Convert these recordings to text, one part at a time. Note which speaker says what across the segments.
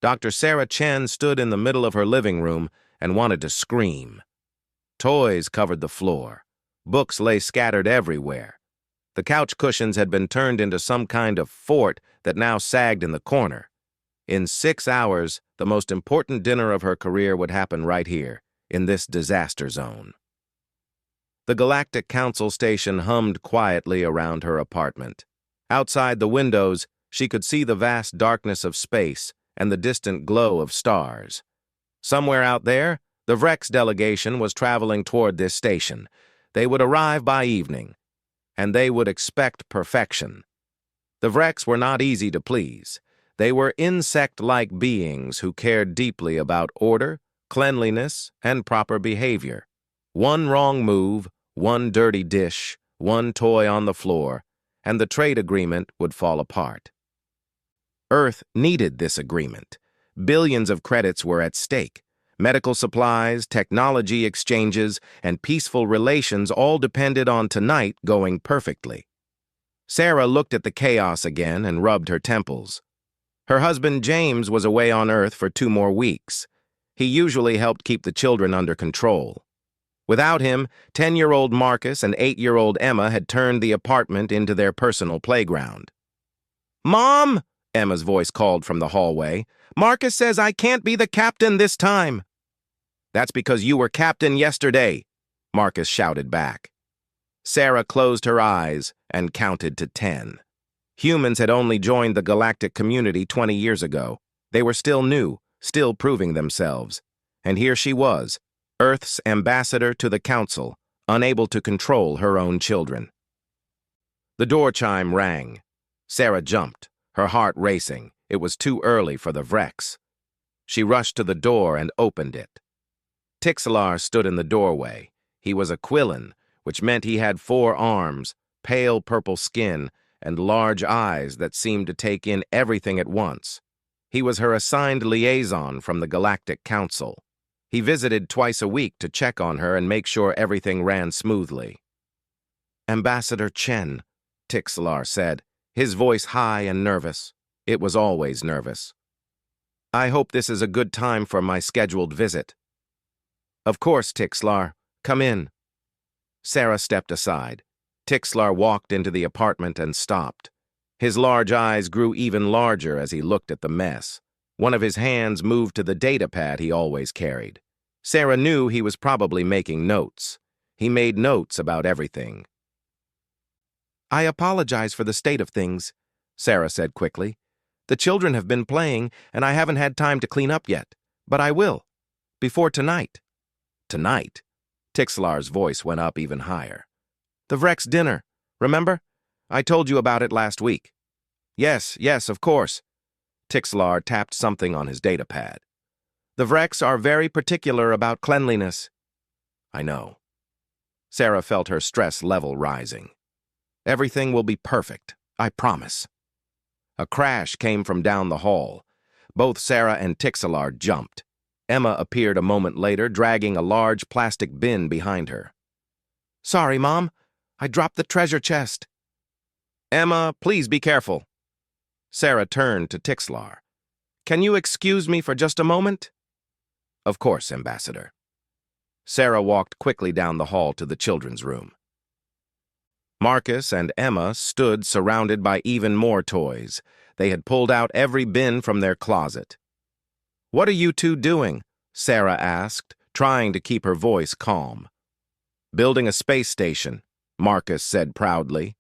Speaker 1: Dr. Sarah Chen stood in the middle of her living room and wanted to scream. Toys covered the floor. Books lay scattered everywhere. The couch cushions had been turned into some kind of fort that now sagged in the corner. In 6 hours, the most important dinner of her career would happen right here, in this disaster zone. The Galactic Council station hummed quietly around her apartment. Outside the windows, she could see the vast darkness of space and the distant glow of stars. Somewhere out there, the Vrex delegation was traveling toward this station. They would arrive by evening, and they would expect perfection. The Vrex were not easy to please. They were insect-like beings who cared deeply about order, cleanliness, and proper behavior. One wrong move, one dirty dish, one toy on the floor, and the trade agreement would fall apart. Earth needed this agreement. Billions of credits were at stake. Medical supplies, technology exchanges, and peaceful relations all depended on tonight going perfectly. Sarah looked at the chaos again and rubbed her temples. Her husband James was away on Earth for 2 more weeks. He usually helped keep the children under control. Without him, 10-year-old Marcus and 8-year-old Emma had turned the apartment into their personal playground. "Mom!" Emma's voice called from the hallway. "Marcus says I can't be the captain this time." "That's because you were captain yesterday," Marcus shouted back. Sarah closed her eyes and counted to 10. Humans had only joined the galactic community 20 years ago. They were still new, still proving themselves. And here she was, Earth's ambassador to the Council, unable to control her own children. The door chime rang. Sarah jumped, her heart racing. It was too early for the Vrex. She rushed to the door and opened it. Tixlar stood in the doorway. He was a Quillen, which meant he had 4 arms, pale purple skin, and large eyes that seemed to take in everything at once. He was her assigned liaison from the Galactic Council. He visited twice a week to check on her and make sure everything ran smoothly. "Ambassador Chen," Tixlar said, his voice high and nervous. It was always nervous. "I hope this is a good time for my scheduled visit." "Of course, Tixlar. Come in." Sarah stepped aside. Tixlar walked into the apartment and stopped. His large eyes grew even larger as he looked at the mess. One of his hands moved to the data pad he always carried. Sarah knew he was probably making notes. He made notes about everything. "I apologize for the state of things," Sarah said quickly. "The children have been playing, and I haven't had time to clean up yet. But I will. Before tonight." "Tonight?" Tixlar's voice went up even higher. "The Vrex dinner. Remember? I told you about it last week." Yes, of course." Tixlar tapped something on his data pad. "The Vrex are very particular about cleanliness." "I know." Sarah felt her stress level rising. "Everything will be perfect, I promise." A crash came from down the hall. Both Sarah and Tixlar jumped. Emma appeared a moment later, dragging a large plastic bin behind her. "Sorry, Mom. I dropped the treasure chest." "Emma, please be careful." Sarah turned to Tixlar. "Can you excuse me for just a moment?" "Of course, Ambassador." Sarah walked quickly down the hall to the children's room. Marcus and Emma stood surrounded by even more toys. They had pulled out every bin from their closet. "What are you two doing?" Sarah asked, trying to keep her voice calm. "Building a space station," Marcus said proudly.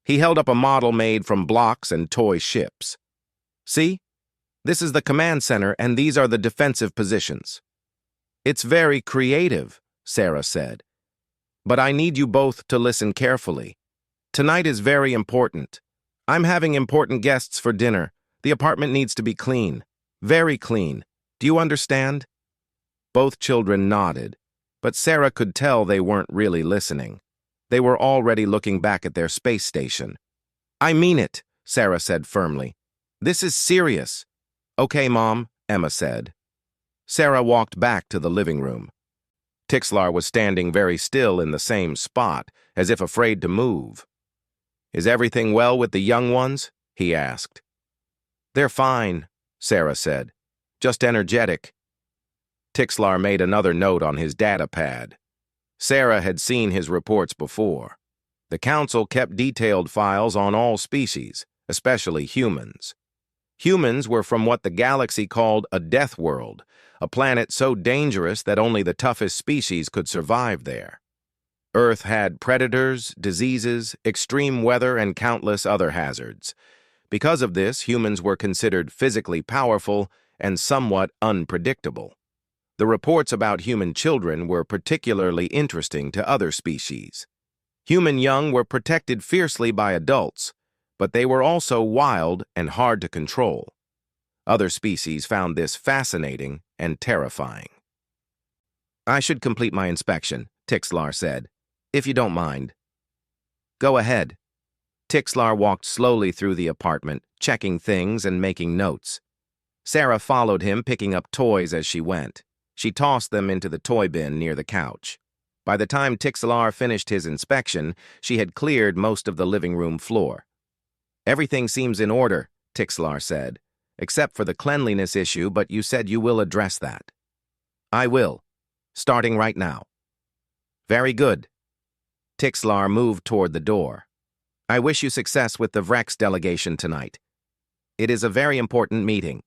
Speaker 1: He held up a model made from blocks and toy ships. "See? This is the command center, and these are the defensive positions." "It's very creative," Sarah said. "But I need you both to listen carefully. Tonight is very important. I'm having important guests for dinner. The apartment needs to be clean. Very clean. Do you understand?" Both children nodded, but Sarah could tell they weren't really listening. They were already looking back at their space station. "I mean it," Sarah said firmly. "This is serious." "Okay, Mom," Emma said. Sarah walked back to the living room. Tixlar was standing very still in the same spot, as if afraid to move. "Is everything well with the young ones?" he asked. "They're fine," Sarah said. Just energetic. Tixlar made another note on his data pad. Sarah had seen his reports before. The Council kept detailed files on all species, especially humans. Humans were from what the galaxy called a death world, a planet so dangerous that only the toughest species could survive there. Earth had predators, diseases, extreme weather, and countless other hazards. Because of this, humans were considered physically powerful and somewhat unpredictable. The reports about human children were particularly interesting to other species. Human young were protected fiercely by adults, but they were also wild and hard to control. Other species found this fascinating and terrifying. "I should complete my inspection," Tixlar said, "if you don't mind." "Go ahead." Tixlar walked slowly through the apartment, checking things and making notes. Sarah followed him, picking up toys as she went. She tossed them into the toy bin near the couch. By the time Tixlar finished his inspection, she had cleared most of the living room floor. "Everything seems in order," Tixlar said, "except for the cleanliness issue, but you said you will address that." "I will, starting right now." "Very good." Tixlar moved toward the door. "I wish you success with the Vrex delegation tonight. It is a very important meeting."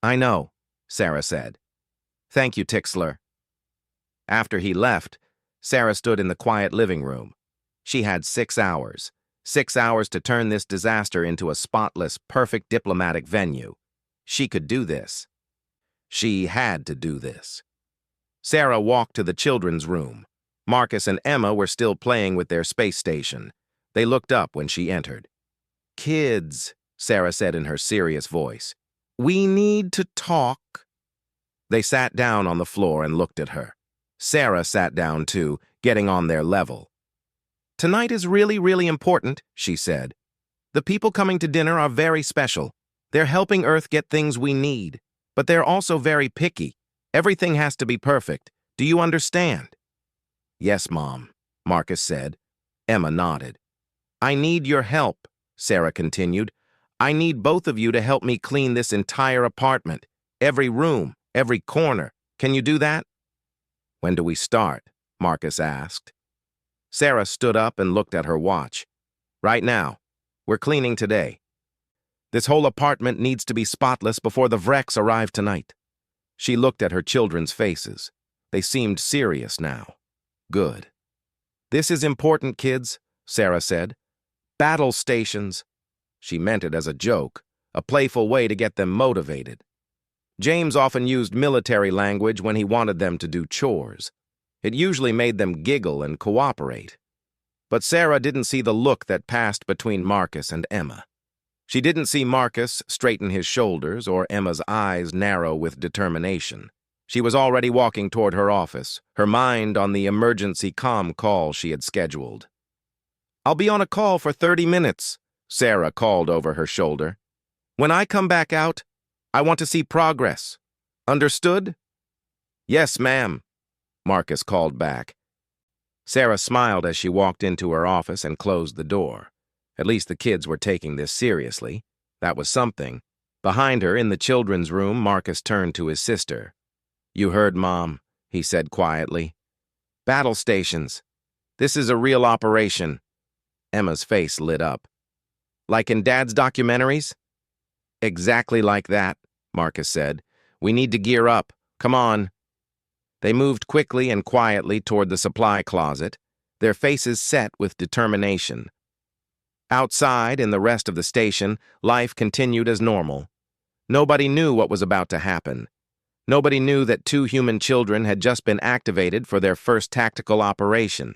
Speaker 1: "I know," Sarah said. "Thank you, Tixlar." After he left, Sarah stood in the quiet living room. She had 6 hours. 6 hours to turn this disaster into a spotless, perfect diplomatic venue. She could do this. She had to do this. Sarah walked to the children's room. Marcus and Emma were still playing with their space station. They looked up when she entered. "Kids," Sarah said in her serious voice, "we need to talk." They sat down on the floor and looked at her. Sarah sat down too, getting on their level. "Tonight is really, really important," she said. "The people coming to dinner are very special. They're helping Earth get things we need, but they're also very picky. Everything has to be perfect. Do you understand?" "Yes, Mom," Marcus said. Emma nodded. "I need your help," Sarah continued. "I need both of you to help me clean this entire apartment, every room, every corner. Can you do that?" "When do we start?" Marcus asked. Sarah stood up and looked at her watch. "Right now. We're cleaning today. This whole apartment needs to be spotless before the Vrex arrive tonight." She looked at her children's faces. They seemed serious now. "Good." "This is important, kids," Sarah said. "Battle stations." She meant it as a joke, a playful way to get them motivated. James often used military language when he wanted them to do chores. It usually made them giggle and cooperate. But Sarah didn't see the look that passed between Marcus and Emma. She didn't see Marcus straighten his shoulders or Emma's eyes narrow with determination. She was already walking toward her office, her mind on the emergency comm call she had scheduled. "I'll be on a call for 30 minutes, Sarah called over her shoulder. "When I come back out, I want to see progress. Understood?" "Yes, ma'am," Marcus called back. Sarah smiled as she walked into her office and closed the door. At least the kids were taking this seriously. That was something. Behind her, in the children's room, Marcus turned to his sister. "You heard, Mom," he said quietly. "Battle stations. This is a real operation." Emma's face lit up. "Like in Dad's documentaries?" "Exactly like that," Marcus said. "We need to gear up. Come on." They moved quickly and quietly toward the supply closet, their faces set with determination. Outside, in the rest of the station, life continued as normal. Nobody knew what was about to happen. Nobody knew that 2 human children had just been activated for their first tactical operation.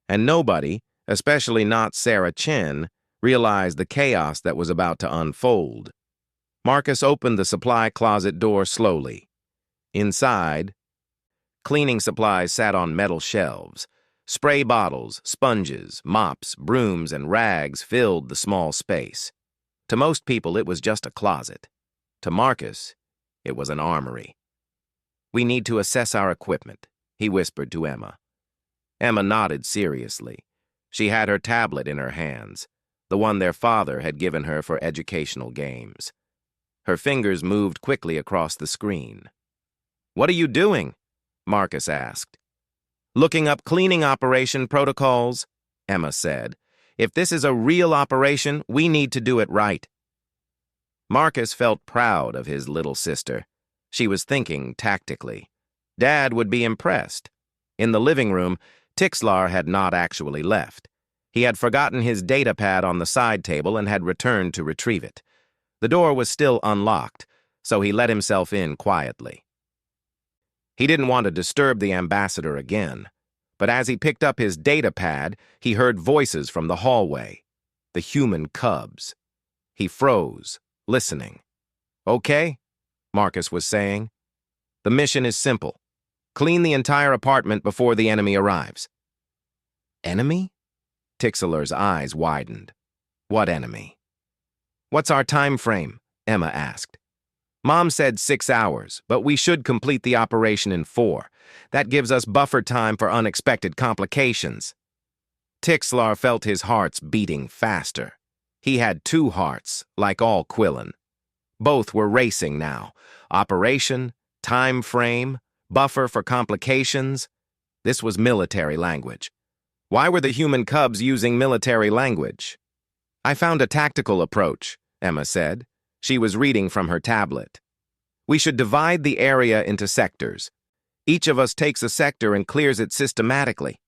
Speaker 1: And nobody, especially not Sarah Chen, realized the chaos that was about to unfold. Marcus opened the supply closet door slowly. Inside, cleaning supplies sat on metal shelves. Spray bottles, sponges, mops, brooms, and rags filled the small space. To most people, it was just a closet. To Marcus, it was an armory. "We need to assess our equipment," he whispered to Emma. Emma nodded seriously. She had her tablet in her hands, the one their father had given her for educational games. Her fingers moved quickly across the screen. "What are you doing?" Marcus asked. "Looking up cleaning operation protocols," Emma said. "If this is a real operation, we need to do it right." Marcus felt proud of his little sister. She was thinking tactically. Dad would be impressed. In the living room, Tixlar had not actually left. He had forgotten his data pad on the side table and had returned to retrieve it. The door was still unlocked, so he let himself in quietly. He didn't want to disturb the ambassador again, but as he picked up his data pad, he heard voices from the hallway. The human cubs. He froze, listening. "Okay," Marcus was saying. "The mission is simple. Clean the entire apartment before the enemy arrives." "Enemy?" Tixlar's eyes widened. "What enemy?" "What's our time frame?" Emma asked. "Mom said 6 hours, but we should complete the operation in 4. That gives us buffer time for unexpected complications." Tixlar felt his hearts beating faster. He had 2 hearts, like all Quillen. Both were racing now. Operation, time frame, buffer for complications. This was military language. Why were the human cubs using military language? "I found a tactical approach," Emma said. She was reading from her tablet. "We should divide the area into sectors. Each of us takes a sector and clears it systematically."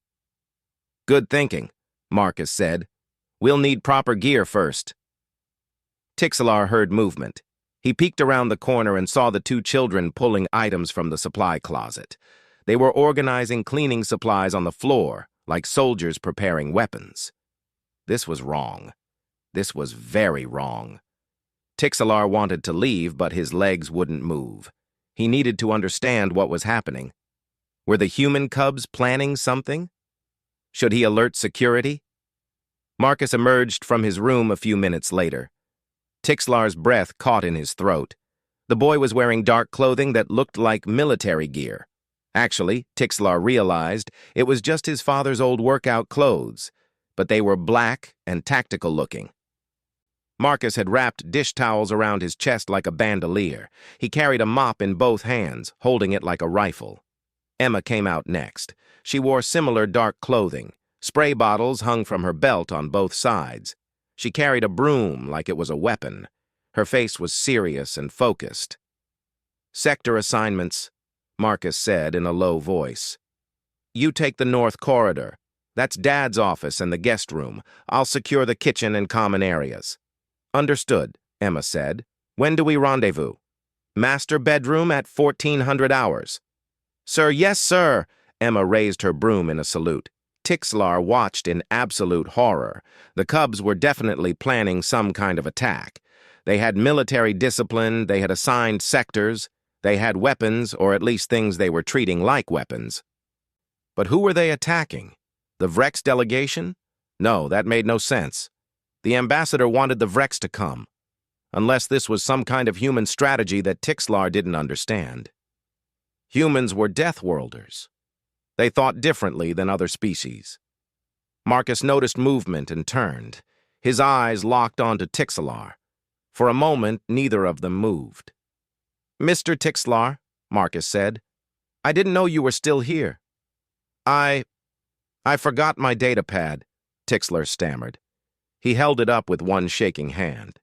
Speaker 1: "Good thinking," Marcus said. "We'll need proper gear first." Tixlar heard movement. He peeked around the corner and saw the 2 children pulling items from the supply closet. They were organizing cleaning supplies on the floor, like soldiers preparing weapons. This was wrong. This was very wrong. Tixlar wanted to leave, but his legs wouldn't move. He needed to understand what was happening. Were the human cubs planning something? Should he alert security? Marcus emerged from his room a few minutes later. Tixlar's breath caught in his throat. The boy was wearing dark clothing that looked like military gear. Actually, Tixlar realized it was just his father's old workout clothes, but they were black and tactical-looking. Marcus had wrapped dish towels around his chest like a bandolier. He carried a mop in both hands, holding it like a rifle. Emma came out next. She wore similar dark clothing. Spray bottles hung from her belt on both sides. She carried a broom like it was a weapon. Her face was serious and focused. "Sector assignments," Marcus said in a low voice. "You take the north corridor. That's Dad's office and the guest room. I'll secure the kitchen and common areas." "Understood," Emma said. "When do we rendezvous?" "Master bedroom at 1400 hours." "Sir, yes, sir." Emma raised her broom in a salute. Tixlar watched in absolute horror. The cubs were definitely planning some kind of attack. They had military discipline, they had assigned sectors, they had weapons, or at least things they were treating like weapons. But who were they attacking? The Vrex delegation? No, that made no sense. The ambassador wanted the Vrex to come, unless this was some kind of human strategy that Tixlar didn't understand. Humans were Death Worlders. They thought differently than other species. Marcus noticed movement and turned. His eyes locked onto Tixlar. For a moment, neither of them moved. "Mr. Tixlar," Marcus said, "I didn't know you were still here." I forgot my data pad," Tixlar stammered. He held it up with one shaking hand.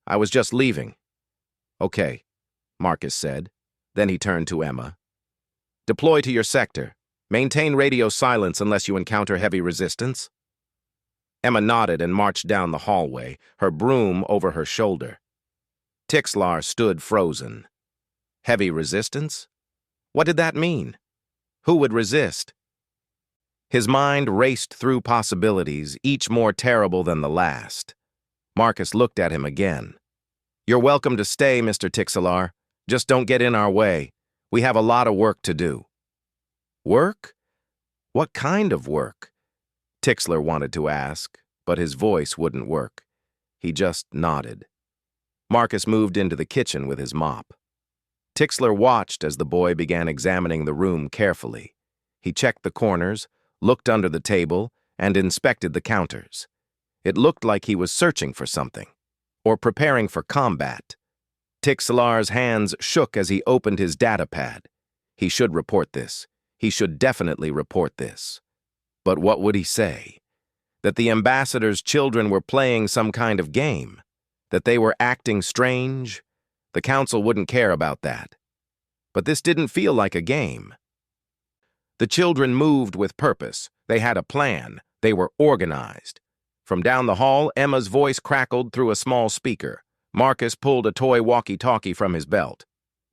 Speaker 1: "I was just leaving." "Okay," Marcus said. Then he turned to Emma. "Deploy to your sector. Maintain radio silence unless you encounter heavy resistance." Emma nodded and marched down the hallway, her broom over her shoulder. Tixlar stood frozen. Heavy resistance? What did that mean? Who would resist? His mind raced through possibilities, each more terrible than the last. Marcus looked at him again. "You're welcome to stay, Mr. Tixlar. Just don't get in our way. We have a lot of work to do." "Work? What kind of work?" Tixlar wanted to ask, but his voice wouldn't work. He just nodded. Marcus moved into the kitchen with his mop. Tixlar watched as the boy began examining the room carefully. He checked the corners, looked under the table, and inspected the counters. It looked like he was searching for something, or preparing for combat. Tixelar's hands shook as he opened his datapad. He should report this. He should definitely report this. But what would he say? That the ambassador's children were playing some kind of game? That they were acting strange? The council wouldn't care about that. But this didn't feel like a game. The children moved with purpose. They had a plan. They were organized. From down the hall, Emma's voice crackled through a small speaker. Marcus pulled a toy walkie-talkie from his belt.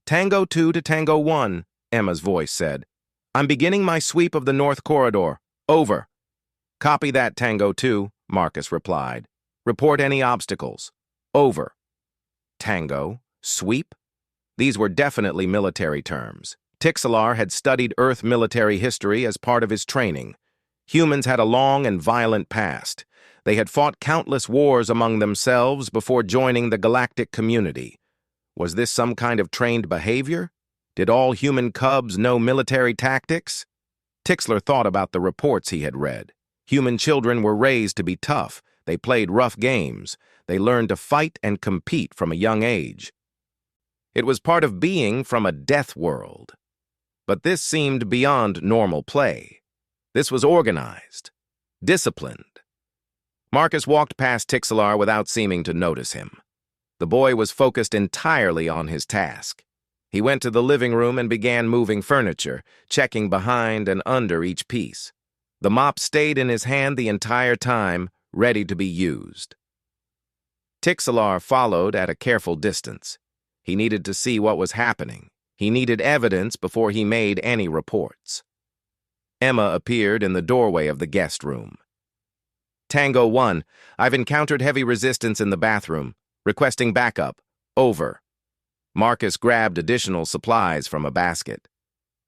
Speaker 1: "Tango 2 to Tango 1, Emma's voice said. "I'm beginning my sweep of the North Corridor. Over." "Copy that, Tango 2, Marcus replied. "Report any obstacles." "Over." Tango? Sweep? These were definitely military terms. Tixelar had studied Earth military history as part of his training. Humans had a long and violent past. They had fought countless wars among themselves before joining the galactic community. Was this some kind of trained behavior? Did all human cubs know military tactics? Tixelar thought about the reports he had read. Human children were raised to be tough. They played rough games. They learned to fight and compete from a young age. It was part of being from a death world. But this seemed beyond normal play. This was organized, disciplined. Marcus walked past Tixelar without seeming to notice him. The boy was focused entirely on his task. He went to the living room and began moving furniture, checking behind and under each piece. The mop stayed in his hand the entire time, ready to be used. Tixelar followed at a careful distance. He needed to see what was happening. He needed evidence before he made any reports. Emma appeared in the doorway of the guest room. "Tango 1, I've encountered heavy resistance in the bathroom. Requesting backup. Over." Marcus grabbed additional supplies from a basket.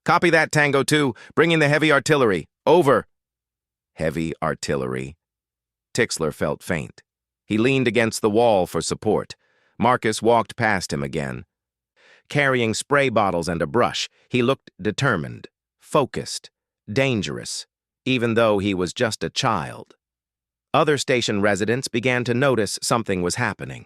Speaker 1: "Copy that, Tango 2. Bring in the heavy artillery. Over." Heavy artillery. Tixelar felt faint. He leaned against the wall for support. Marcus walked past him again. Carrying spray bottles and a brush, he looked determined, focused, dangerous, even though he was just a child. Other station residents began to notice something was happening.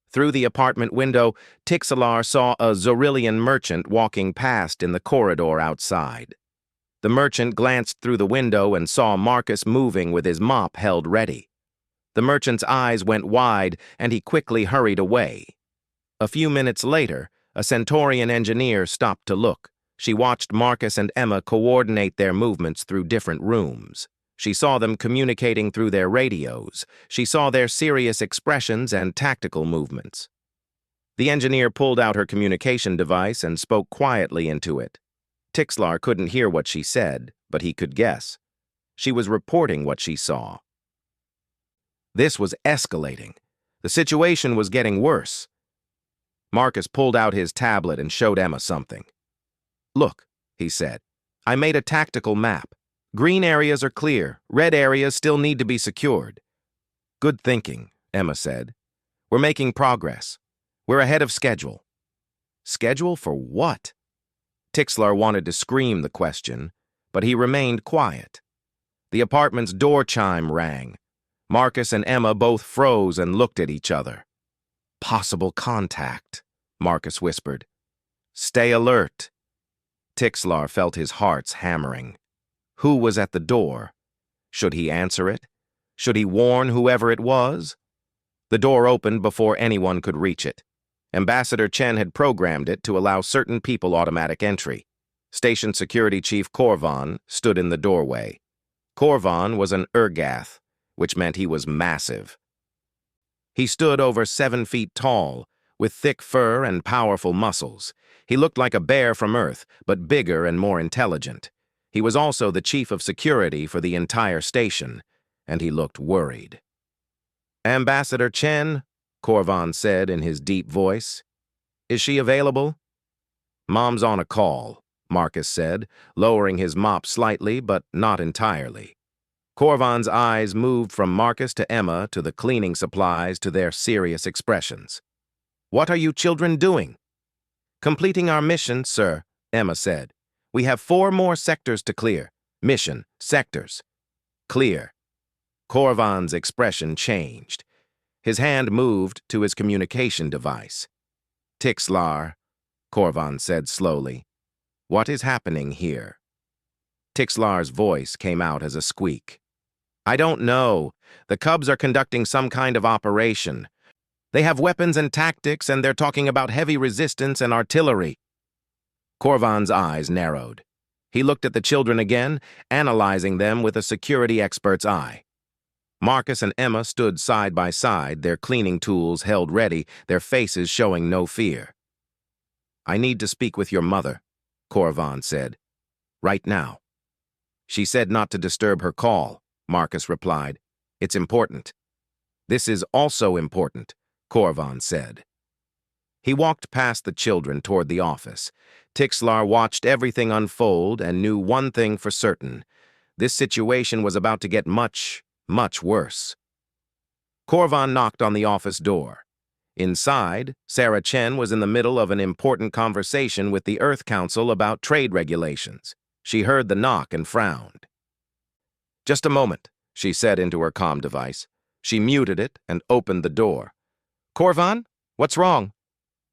Speaker 1: Through the apartment window, Tixelar saw a Zorillian merchant walking past in the corridor outside. The merchant glanced through the window and saw Marcus moving with his mop held ready. The merchant's eyes went wide, and he quickly hurried away. A few minutes later, a Centaurian engineer stopped to look. She watched Marcus and Emma coordinate their movements through different rooms. She saw them communicating through their radios. She saw their serious expressions and tactical movements. The engineer pulled out her communication device and spoke quietly into it. Tixelar couldn't hear what she said, but he could guess. She was reporting what she saw. This was escalating. The situation was getting worse. Marcus pulled out his tablet and showed Emma something. "Look," he said. "I made a tactical map. Green areas are clear. Red areas still need to be secured." "Good thinking," Emma said. "We're making progress. We're ahead of schedule." Schedule for what? Tixelar wanted to scream the question, but he remained quiet. The apartment's door chime rang. Marcus and Emma both froze and looked at each other. "Possible contact," Marcus whispered. "Stay alert." Tixelar felt his heart's hammering. Who was at the door? Should he answer it? Should he warn whoever it was? The door opened before anyone could reach it. Ambassador Chen had programmed it to allow certain people automatic entry. Station Security Chief Korvan stood in the doorway. Korvan was an Urgath, which meant he was massive. He stood over 7 feet tall, with thick fur and powerful muscles. He looked like a bear from Earth, but bigger and more intelligent. He was also the chief of security for the entire station, and he looked worried. "Ambassador Chen," Korvan said in his deep voice. "Is she available?" "Mom's on a call," Marcus said, lowering his mop slightly, but not entirely. Korvan's eyes moved from Marcus to Emma to the cleaning supplies to their serious expressions. "What are you children doing?" "Completing our mission, sir," Emma said. "We have 4 more sectors to clear. Mission, sectors. Clear." Korvan's expression changed. His hand moved to his communication device. Tixlar, Korvan said slowly. What is happening here? Tixlar's voice came out as a squeak. I don't know. The Cubs are conducting some kind of operation. They have weapons and tactics, and they're talking about heavy resistance and artillery. Korvan's eyes narrowed. He looked at the children again, analyzing them with a security expert's eye. Marcus and Emma stood side by side, their cleaning tools held ready, their faces showing no fear. I need to speak with your mother, Korvan said. Right now. She said not to disturb her call, Marcus replied. It's important. This is also important, Korvan said. He walked past the children toward the office. Tixlar watched everything unfold and knew one thing for certain. This situation was about to get much worse. Korvan knocked on the office door. Inside, Sarah Chen was in the middle of an important conversation with the Earth Council about trade regulations. She heard the knock and frowned. Just a moment, she said into her comm device. She muted it and opened the door. Korvan, what's wrong?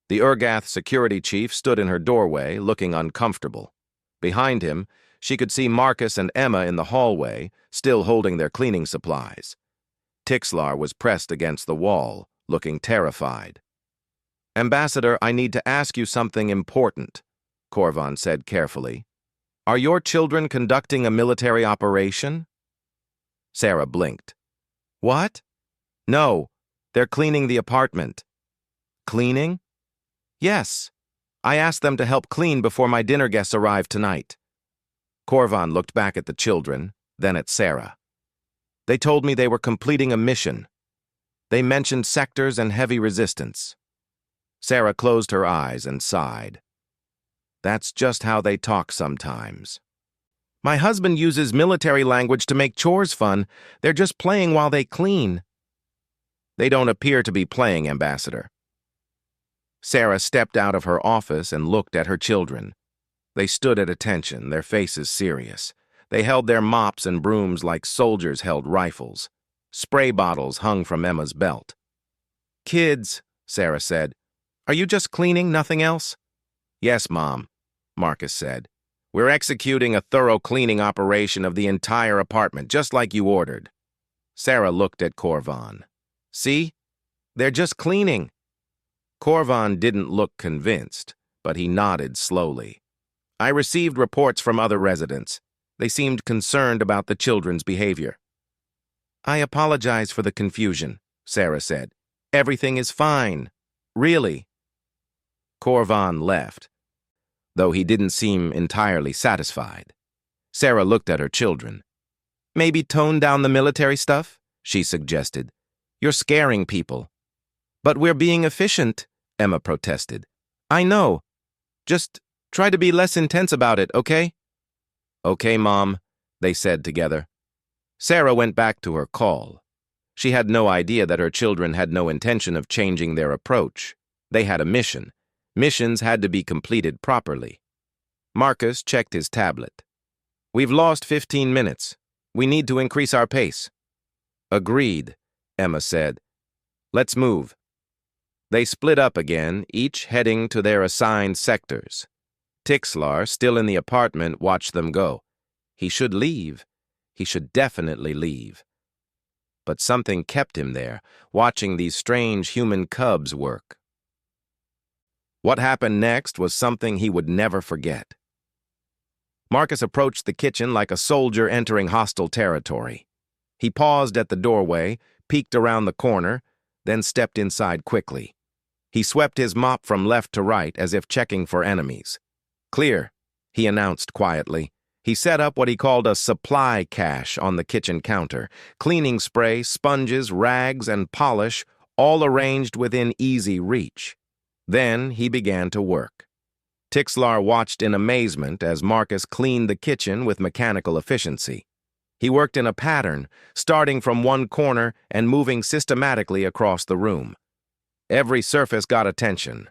Speaker 1: The Urgath security chief stood in her doorway, looking uncomfortable. Behind him, she could see Marcus and Emma in the hallway, still holding their cleaning supplies. Tixlar was pressed against the wall, looking terrified. Ambassador, I need to ask you something important, Korvan said carefully. Are your children conducting a military operation? Sarah blinked. What? No, they're cleaning the apartment. Cleaning? Yes. I asked them to help clean before my dinner guests arrive tonight. Korvan looked back at the children, then at Sarah. They told me they were completing a mission. They mentioned sectors and heavy resistance. Sarah closed her eyes and sighed. That's just how they talk sometimes. My husband uses military language to make chores fun. They're just playing while they clean. They don't appear to be playing, Ambassador. Sarah stepped out of her office and looked at her children. They stood at attention, their faces serious. They held their mops and brooms like soldiers held rifles. Spray bottles hung from Emma's belt. Kids, Sarah said, are you just cleaning, nothing else? Yes, Mom, Marcus said. We're executing a thorough cleaning operation of the entire apartment, just like you ordered. Sarah looked at Korvan. See? They're just cleaning. Korvan didn't look convinced, but he nodded slowly. I received reports from other residents. They seemed concerned about the children's behavior. I apologize for the confusion, Sarah said. Everything is fine. Really. Korvan left, though he didn't seem entirely satisfied. Sarah looked at her children. Maybe tone down the military stuff, she suggested. You're scaring people. But we're being efficient, Emma protested. I know. Just try to be less intense about it, okay? Okay, Mom, they said together. Sarah went back to her call. She had no idea that her children had no intention of changing their approach. They had a mission. Missions had to be completed properly. Marcus checked his tablet. We've lost 15 minutes. We need to increase our pace. Agreed, Emma said. Let's move. They split up again, each heading to their assigned sectors. Tixlar, still in the apartment, watched them go. He should leave. He should definitely leave. But something kept him there, watching these strange human cubs work. What happened next was something he would never forget. Marcus approached the kitchen like a soldier entering hostile territory. He paused at the doorway, peeked around the corner, then stepped inside quickly. He swept his mop from left to right as if checking for enemies. Clear, he announced quietly. He set up what he called a supply cache on the kitchen counter. Cleaning spray, sponges, rags, and polish, all arranged within easy reach. Then he began to work. Tixlar watched in amazement as Marcus cleaned the kitchen with mechanical efficiency. He worked in a pattern, starting from one corner and moving systematically across the room. Every surface got attention.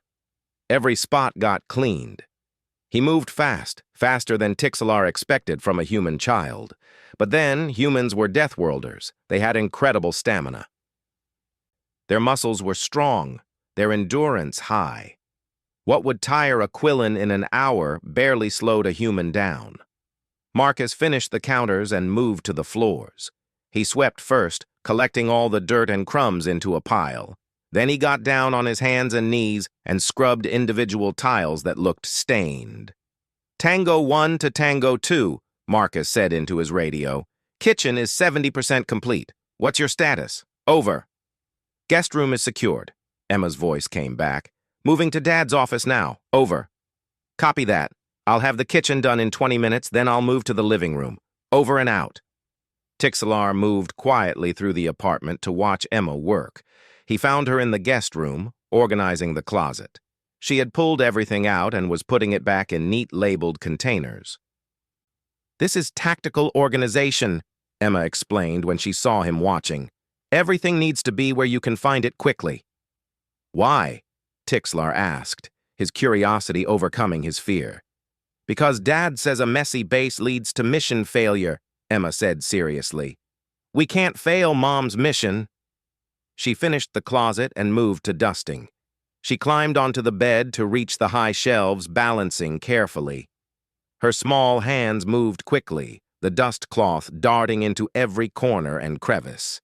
Speaker 1: Every spot got cleaned. He moved fast, faster than Tixlar expected from a human child. But then, humans were death-worlders. They had incredible stamina. Their muscles were strong, their endurance high. What would tire a Quillen in an hour barely slowed a human down. Marcus finished the counters and moved to the floors. He swept first, collecting all the dirt and crumbs into a pile. Then he got down on his hands and knees and scrubbed individual tiles that looked stained. "Tango 1 to Tango 2, Marcus said into his radio. "Kitchen is 70% complete. What's your status?" "Over." "Guest room is secured." Emma's voice came back. "Moving to Dad's office now. Over." "Copy that. I'll have the kitchen done in 20 minutes, then I'll move to the living room. Over and out." Tixelar moved quietly through the apartment to watch Emma work. He found her in the guest room, organizing the closet. She had pulled everything out and was putting it back in neat labeled containers. "This is tactical organization," Emma explained when she saw him watching. "Everything needs to be where you can find it quickly." "Why?" Tixelar asked, his curiosity overcoming his fear. "Because Dad says a messy base leads to mission failure," Emma said seriously. "We can't fail Mom's mission." She finished the closet and moved to dusting. She climbed onto the bed to reach the high shelves, balancing carefully. Her small hands moved quickly, the dust cloth darting into every corner and crevice.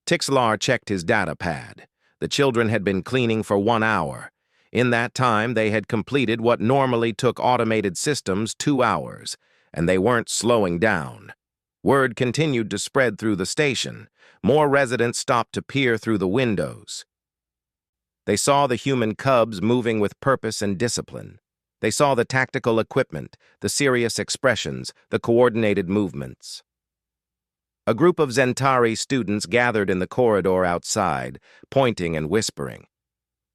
Speaker 1: Tixelar checked his data pad. The children had been cleaning for 1 hour. In that time, they had completed what normally took automated systems 2 hours, and they weren't slowing down. Word continued to spread through the station. More residents stopped to peer through the windows. They saw the human cubs moving with purpose and discipline. They saw the tactical equipment, the serious expressions, the coordinated movements. A group of Zentari students gathered in the corridor outside, pointing and whispering.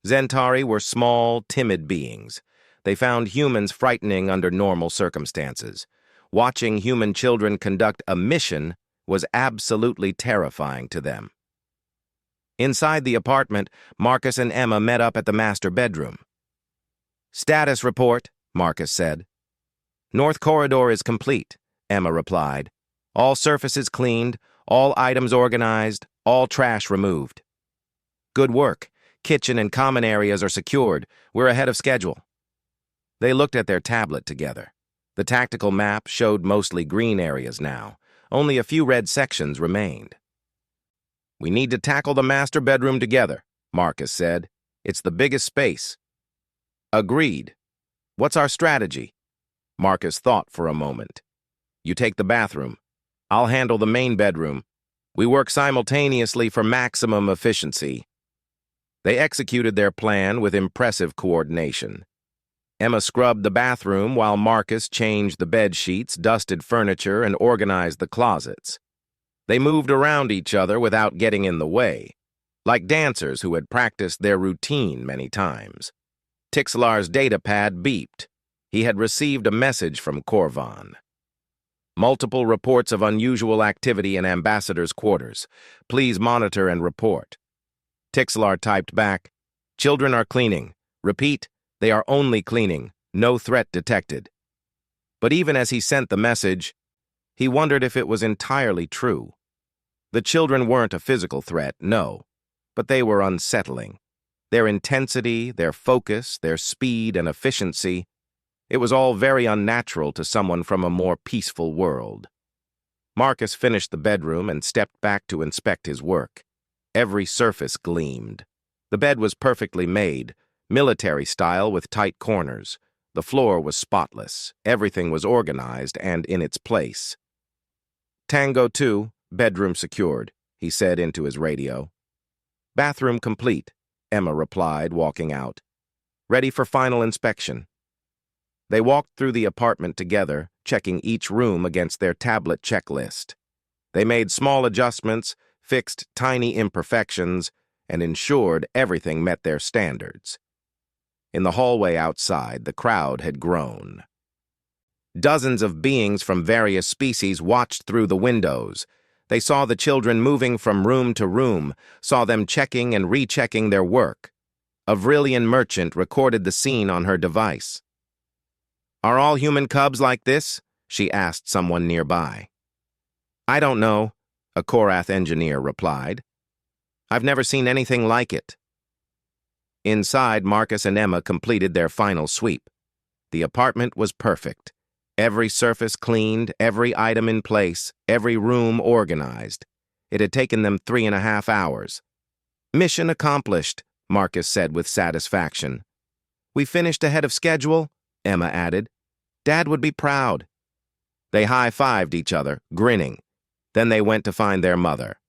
Speaker 1: Zentari were small, timid beings. They found humans frightening under normal circumstances. Watching human children conduct a mission was absolutely terrifying to them. Inside the apartment, Marcus and Emma met up at the master bedroom. "Status report," Marcus said. "North corridor is complete," Emma replied. "All surfaces cleaned, all items organized, all trash removed." "Good work. Kitchen and common areas are secured. We're ahead of schedule." They looked at their tablet together. The tactical map showed mostly green areas now. Only a few red sections remained. "We need to tackle the master bedroom together," Marcus said. "It's the biggest space." "Agreed. What's our strategy?" Marcus thought for a moment. "You take the bathroom. I'll handle the main bedroom. We work simultaneously for maximum efficiency." They executed their plan with impressive coordination. Emma scrubbed the bathroom while Marcus changed the bed sheets, dusted furniture, and organized the closets. They moved around each other without getting in the way, like dancers who had practiced their routine many times. Tixelar's datapad beeped. He had received a message from Corvan. "Multiple reports of unusual activity in Ambassador's quarters. Please monitor and report." Tixelar typed back, "Children are cleaning. Repeat, they are only cleaning. No threat detected." But even as he sent the message, he wondered if it was entirely true. The children weren't a physical threat, no, but they were unsettling. Their intensity, their focus, their speed and efficiency, it was all very unnatural to someone from a more peaceful world. Marcus finished the bedroom and stepped back to inspect his work. Every surface gleamed. The bed was perfectly made, military style with tight corners. The floor was spotless. Everything was organized and in its place. "Tango 2, bedroom secured," he said into his radio. "Bathroom complete," Emma replied, walking out. "Ready for final inspection." They walked through the apartment together, checking each room against their tablet checklist. They made small adjustments, fixed tiny imperfections, and ensured everything met their standards. In the hallway outside, the crowd had grown. Dozens of beings from various species watched through the windows. They saw the children moving from room to room, saw them checking and rechecking their work. A Vrillian merchant recorded the scene on her device. "Are all human cubs like this?" she asked someone nearby. "I don't know," a Korath engineer replied. "I've never seen anything like it." Inside, Marcus and Emma completed their final sweep. The apartment was perfect. Every surface cleaned, every item in place, every room organized. It had taken them 3.5 hours. "Mission accomplished," Marcus said with satisfaction. "We finished ahead of schedule," Emma added. "Dad would be proud." They high-fived each other, grinning. Then they went to find their mother.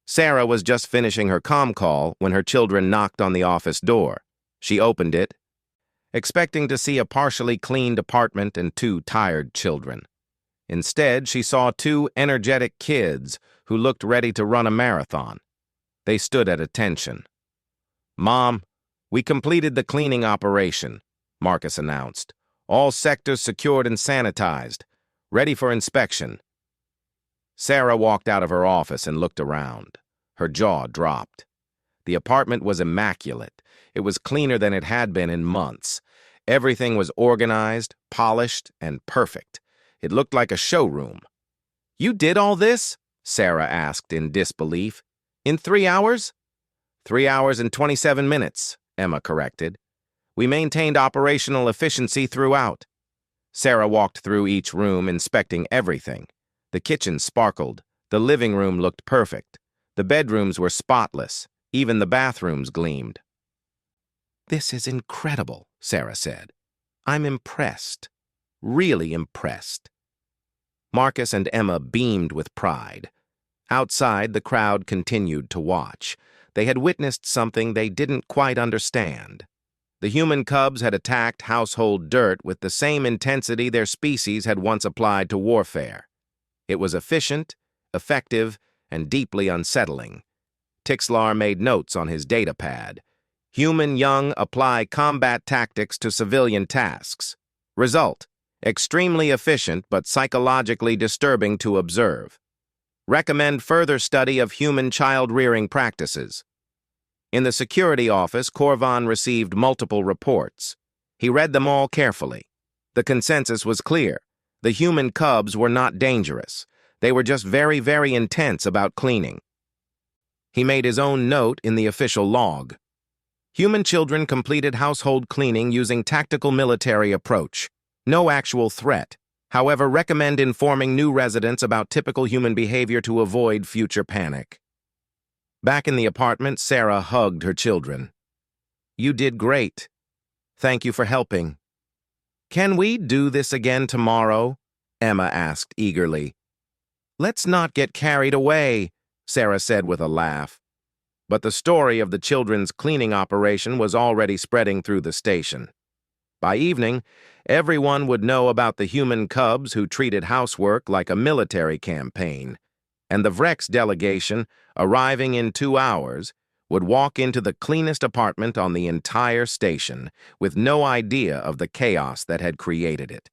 Speaker 1: Sarah was just finishing her comm call when her children knocked on the office door. She opened it, expecting to see a partially cleaned apartment and 2 tired children. Instead, she saw 2 energetic kids who looked ready to run a marathon. They stood at attention. "Mom, we completed the cleaning operation," Marcus announced. "All sectors secured and sanitized, ready for inspection." Sarah walked out of her office and looked around. Her jaw dropped. The apartment was immaculate. It was cleaner than it had been in months. Everything was organized, polished, and perfect. It looked like a showroom. "You did all this?" Sarah asked in disbelief. "In 3 hours?" 3 hours and 27 minutes, Emma corrected. "We maintained operational efficiency throughout." Sarah walked through each room, inspecting everything. The kitchen sparkled. The living room looked perfect. The bedrooms were spotless. Even the bathrooms gleamed. "This is incredible," Sarah said. "I'm impressed. Really impressed." Marcus and Emma beamed with pride. Outside, the crowd continued to watch. They had witnessed something they didn't quite understand. The human cubs had attacked household dirt with the same intensity their species had once applied to warfare. It was efficient, effective, and deeply unsettling. Tixlar made notes on his data pad. "Human young apply combat tactics to civilian tasks. Result: extremely efficient but psychologically disturbing to observe. Recommend further study of human child-rearing practices." In the security office, Corvan received multiple reports. He read them all carefully. The consensus was clear. The human cubs were not dangerous. They were just very, very intense about cleaning. He made his own note in the official log. "Human children completed household cleaning using tactical military approach. No actual threat. However, recommend informing new residents about typical human behavior to avoid future panic." Back in the apartment, Sarah hugged her children. "You did great. Thank you for helping." "Can we do this again tomorrow?" Emma asked eagerly. "Let's not get carried away," Sarah said with a laugh. But the story of the children's cleaning operation was already spreading through the station. By evening, everyone would know about the human cubs who treated housework like a military campaign, and the Vrex delegation, arriving in 2 hours, would walk into the cleanest apartment on the entire station with no idea of the chaos that had created it.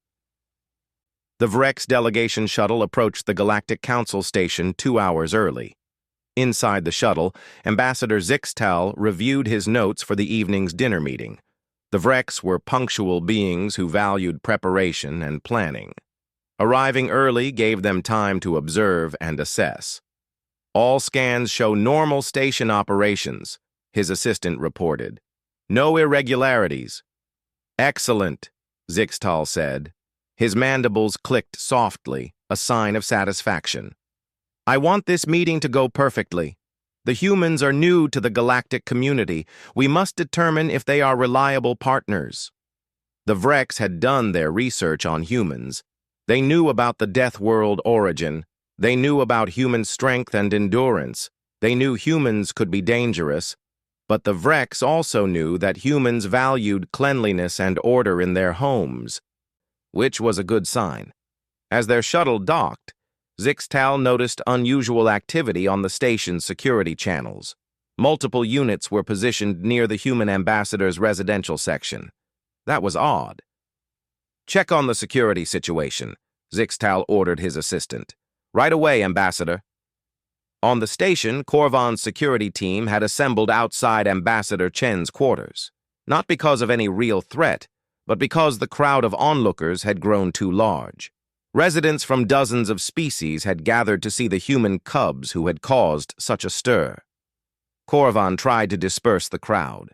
Speaker 1: The Vrex delegation shuttle approached the Galactic Council station 2 hours early. Inside the shuttle, Ambassador Zixtal reviewed his notes for the evening's dinner meeting. The Vrex were punctual beings who valued preparation and planning. Arriving early gave them time to observe and assess. "All scans show normal station operations," his assistant reported. "No irregularities." "Excellent," Zixtal said. His mandibles clicked softly, a sign of satisfaction. "I want this meeting to go perfectly. The humans are new to the galactic community. We must determine if they are reliable partners." The Vrex had done their research on humans. They knew about the Death World origin. They knew about human strength and endurance. They knew humans could be dangerous. But the Vrex also knew that humans valued cleanliness and order in their homes, which was a good sign. As their shuttle docked, Zixtal noticed unusual activity on the station's security channels. Multiple units were positioned near the human ambassador's residential section. That was odd. "Check on the security situation," Zixtal ordered his assistant. "Right away, Ambassador." On the station, Corvan's security team had assembled outside Ambassador Chen's quarters, not because of any real threat, but because the crowd of onlookers had grown too large. Residents from dozens of species had gathered to see the human cubs who had caused such a stir. Corvan tried to disperse the crowd.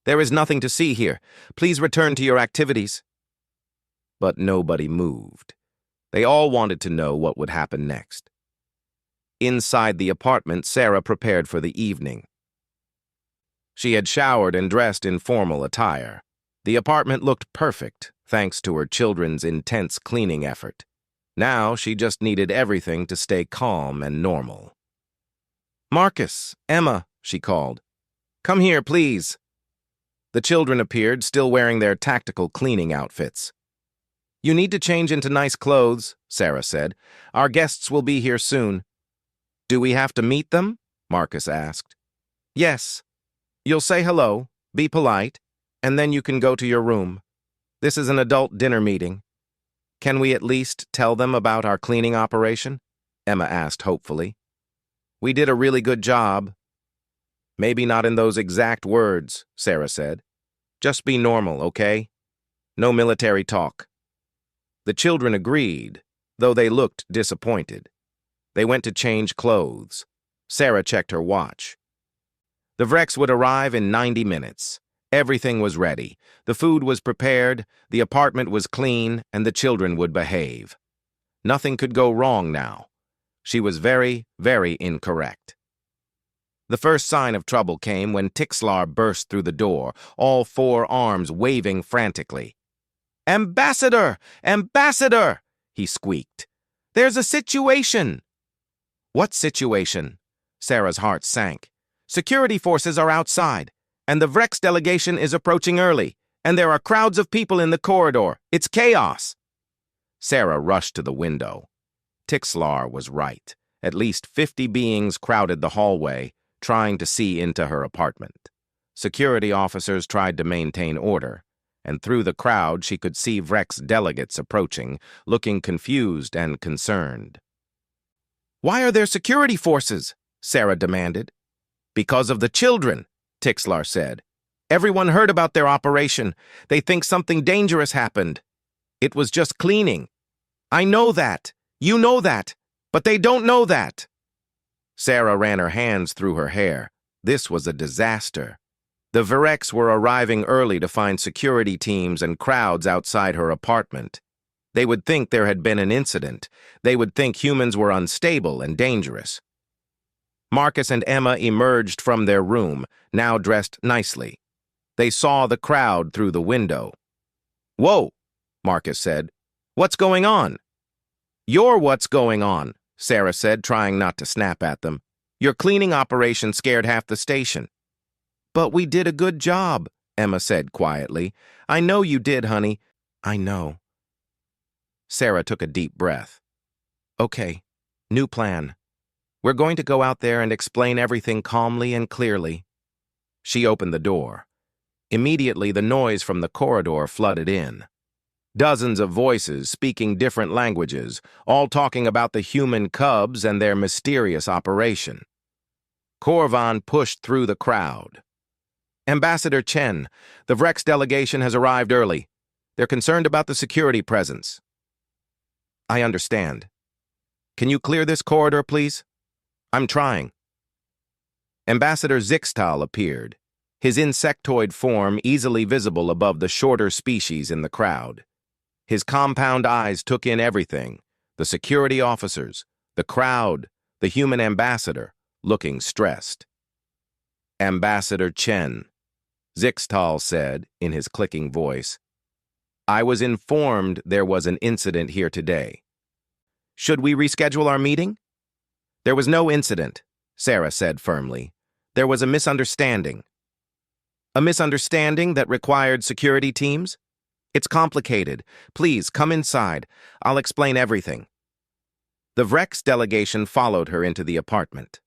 Speaker 1: There is nothing to see here. Please return to your activities. But nobody moved. They all wanted to know what would happen next. Inside the apartment, Sarah prepared for the evening. She had showered and dressed in formal attire. The apartment looked perfect, thanks to her children's intense cleaning effort. Now she just needed everything to stay calm and normal. "Marcus, Emma," she called. "Come here, please." The children appeared, still wearing their tactical cleaning outfits. "You need to change into nice clothes," Sarah said. "Our guests will be here soon." "Do we have to meet them?" Marcus asked. "Yes. You'll say hello, be polite, and then you can go to your room. This is an adult dinner meeting. Can we at least tell them about our cleaning operation?" Emma asked hopefully. "We did a really good job." "Maybe not in those exact words," Sarah said. "Just be normal, okay? No military talk." The children agreed, though they looked disappointed. They went to change clothes. Sarah checked her watch. The Vrex would arrive in 90 minutes. Everything was ready. The food was prepared, the apartment was clean, and the children would behave. Nothing could go wrong now. She was very, very incorrect. The first sign of trouble came when Tixlar burst through the door, all four arms waving frantically. "Ambassador! Ambassador!" he squeaked. "There's a situation!" "What situation?" Sarah's heart sank. "Security forces are outside, and the Vrex delegation is approaching early, and there are crowds of people in the corridor. It's chaos." Sarah rushed to the window. Tixlar was right. At least 50 beings crowded the hallway, trying to see into her apartment. Security officers tried to maintain order, and through the crowd she could see Vrex delegates approaching, looking confused and concerned. "Why are there security forces?" Sarah demanded. "Because of the children," Tixlar said. "Everyone heard about their operation. They think something dangerous happened. It was just cleaning. I know that. You know that. But they don't know that." Sarah ran her hands through her hair. This was a disaster. The Vrex were arriving early to find security teams and crowds outside her apartment. They would think there had been an incident. They would think humans were unstable and dangerous. Marcus and Emma emerged from their room, now dressed nicely. They saw the crowd through the window. "Whoa," Marcus said. "What's going on?" "You're what's going on," Sarah said, trying not to snap at them. "Your cleaning operation scared half the station." "But we did a good job," Emma said quietly. "I know you did, honey. I know." Sarah took a deep breath. "Okay, new plan. We're going to go out there and explain everything calmly and clearly." She opened the door. Immediately, the noise from the corridor flooded in. Dozens of voices speaking different languages, all talking about the human cubs and their mysterious operation. Korvan pushed through the crowd. "Ambassador Chen, the Vrex delegation has arrived early. They're concerned about the security presence." "I understand. Can you clear this corridor, please?" "I'm trying." Ambassador Zixtal appeared, his insectoid form easily visible above the shorter species in the crowd. His compound eyes took in everything, the security officers, the crowd, the human ambassador, looking stressed. "Ambassador Chen," Zixtal said in his clicking voice, "I was informed there was an incident here today. Should we reschedule our meeting?" "There was no incident," Sarah said firmly. "There was a misunderstanding." "A misunderstanding that required security teams? It's complicated. Please, come inside. I'll explain everything." The Vrex delegation followed her into the apartment.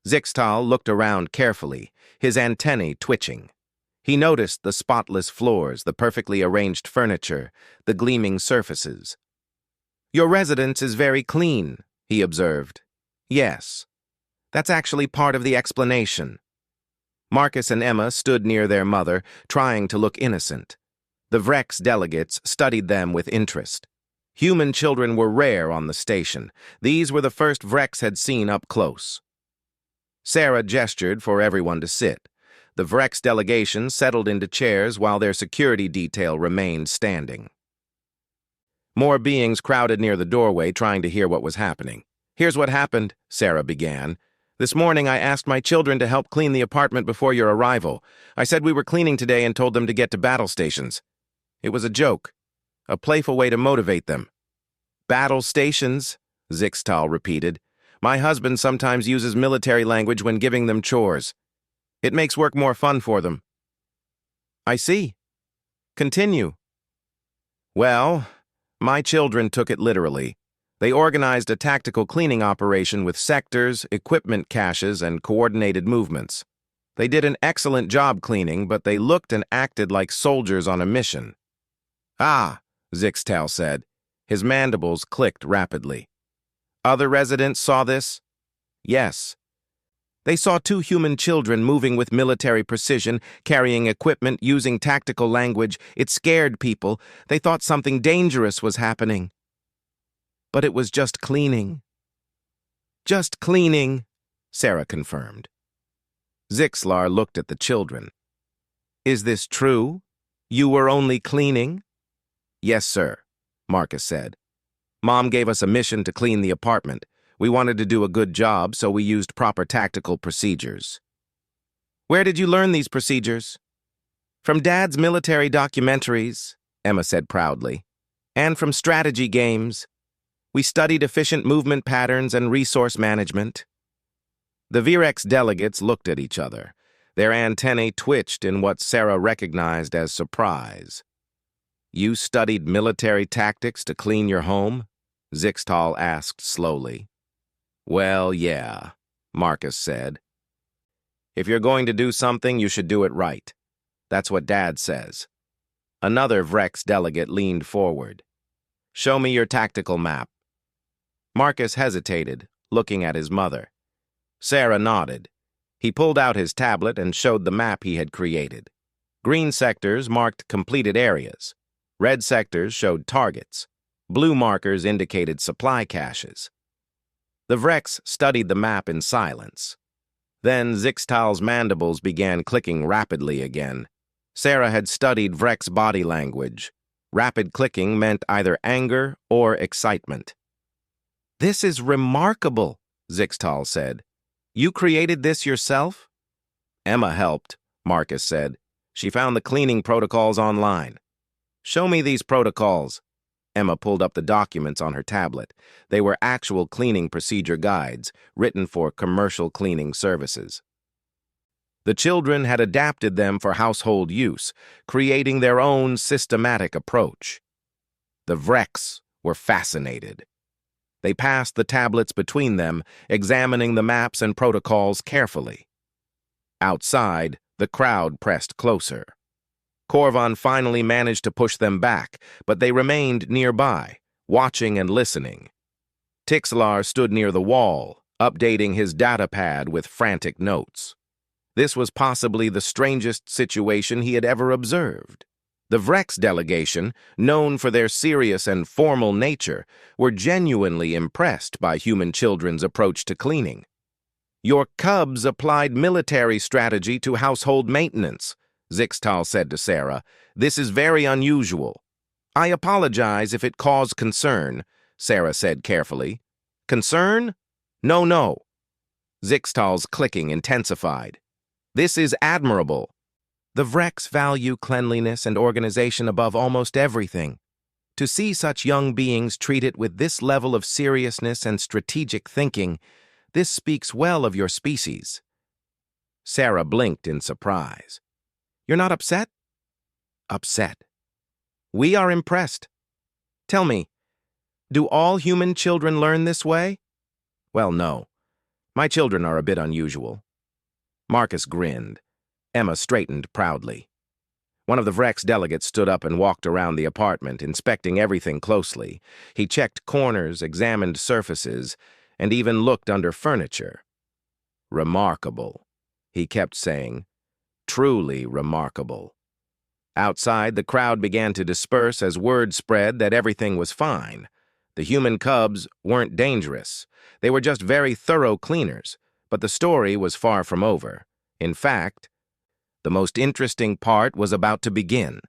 Speaker 1: Zixtal looked around carefully, his antennae twitching. He noticed the spotless floors, the perfectly arranged furniture, the gleaming surfaces. "Your residence is very clean," he observed. "Yes. That's actually part of the explanation." Marcus and Emma stood near their mother, trying to look innocent. The Vrex delegates studied them with interest. Human children were rare on the station. These were the first Vrex had seen up close. Sarah gestured for everyone to sit. The Vrex delegation settled into chairs while their security detail remained standing. More beings crowded near the doorway trying to hear what was happening. "Here's what happened," Sarah began. "This morning I asked my children to help clean the apartment before your arrival. I said we were cleaning today and told them to get to battle stations. It was a joke, a playful way to motivate them." "Battle stations," Zixtal repeated. "My husband sometimes uses military language when giving them chores. It makes work more fun for them." "I see. Continue." "Well, my children took it literally. They organized a tactical cleaning operation with sectors, equipment caches, and coordinated movements. They did an excellent job cleaning, but they looked and acted like soldiers on a mission." "Ah," Zixtal said. His mandibles clicked rapidly. "Other residents saw this?" "Yes. They saw two human children moving with military precision, carrying equipment, using tactical language. It scared people. They thought something dangerous was happening. But it was just cleaning." "Just cleaning," Sarah confirmed. Zixlar looked at the children. "Is this true? You were only cleaning?" "Yes, sir," Marcus said. "Mom gave us a mission to clean the apartment. We wanted to do a good job, so we used proper tactical procedures." "Where did you learn these procedures?" "From Dad's military documentaries," Emma said proudly, "and from strategy games. We studied efficient movement patterns and resource management." The Vrex delegates looked at each other. Their antennae twitched in what Sarah recognized as surprise. "You studied military tactics to clean your home?" Zixtal asked slowly. "Well, yeah," Marcus said. "If you're going to do something, you should do it right. That's what Dad says." Another Vrex delegate leaned forward. "Show me your tactical map." Marcus hesitated, looking at his mother. Sarah nodded. He pulled out his tablet and showed the map he had created. Green sectors marked completed areas. Red sectors showed targets. Blue markers indicated supply caches. The Vrex studied the map in silence. Then Zixtal's mandibles began clicking rapidly again. Sarah had studied Vrex body language. Rapid clicking meant either anger or excitement. "This is remarkable," Zixtal said. "You created this yourself?" "Emma helped," Marcus said. "She found the cleaning protocols online." "Show me these protocols." Emma pulled up the documents on her tablet. They were actual cleaning procedure guides, written for commercial cleaning services. The children had adapted them for household use, creating their own systematic approach. The Vrex were fascinated. They passed the tablets between them, examining the maps and protocols carefully. Outside, the crowd pressed closer. Korvan finally managed to push them back, but they remained nearby, watching and listening. Tixlar stood near the wall, updating his datapad with frantic notes. This was possibly the strangest situation he had ever observed. The Vrex delegation, known for their serious and formal nature, were genuinely impressed by human children's approach to cleaning. "Your cubs applied military strategy to household maintenance," Zixtal said to Sarah. "This is very unusual." "I apologize if it caused concern," Sarah said carefully. "Concern? No. Zixtal's clicking intensified. "This is admirable. The Vrex value cleanliness and organization above almost everything. To see such young beings treat it with this level of seriousness and strategic thinking, this speaks well of your species." Sarah blinked in surprise. "You're not upset?" "Upset. We are impressed. Tell me, do all human children learn this way?" "Well, no. My children are a bit unusual." Marcus grinned. Emma straightened proudly. One of the Vrex delegates stood up and walked around the apartment, inspecting everything closely. He checked corners, examined surfaces, and even looked under furniture. "Remarkable," he kept saying. "Truly remarkable." Outside, the crowd began to disperse as word spread that everything was fine. The human cubs weren't dangerous. They were just very thorough cleaners, but the story was far from over. In fact, The most interesting part was about to begin.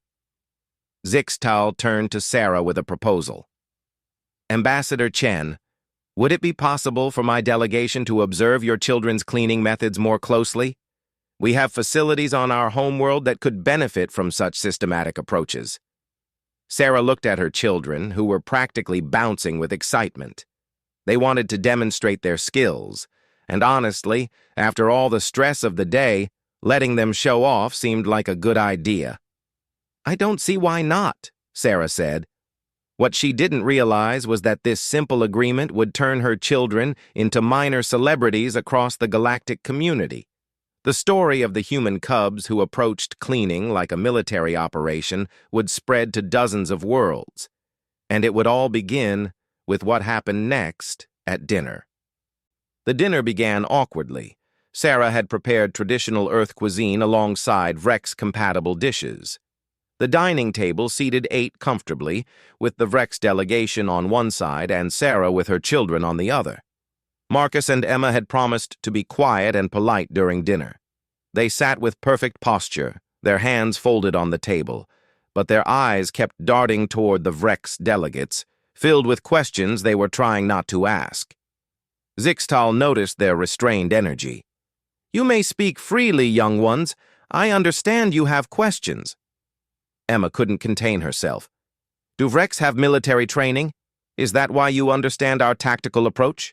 Speaker 1: Zixtal turned to Sarah with a proposal. Ambassador Chen, would it be possible for my delegation to observe your children's cleaning methods more closely? We have facilities on our homeworld that could benefit from such systematic approaches. Sarah looked at her children, who were practically bouncing with excitement. They wanted to demonstrate their skills, and honestly, after all the stress of the day, letting them show off seemed like a good idea. I don't see why not, Sarah said. What she didn't realize was that this simple agreement would turn her children into minor celebrities across the galactic community. The story of the human cubs who approached cleaning like a military operation would spread to dozens of worlds, and it would all begin with what happened next at dinner. The dinner began awkwardly. Sarah had prepared traditional Earth cuisine alongside Vrex-compatible dishes. The dining table seated 8 comfortably, with the Vrex delegation on one side and Sarah with her children on the other. Marcus and Emma had promised to be quiet and polite during dinner. They sat with perfect posture, their hands folded on the table, but their eyes kept darting toward the Vrex delegates, filled with questions they were trying not to ask. Zixtal noticed their restrained energy. You may speak freely, young ones. I understand you have questions. Emma couldn't contain herself. Do Vrex have military training? Is that why you understand our tactical approach?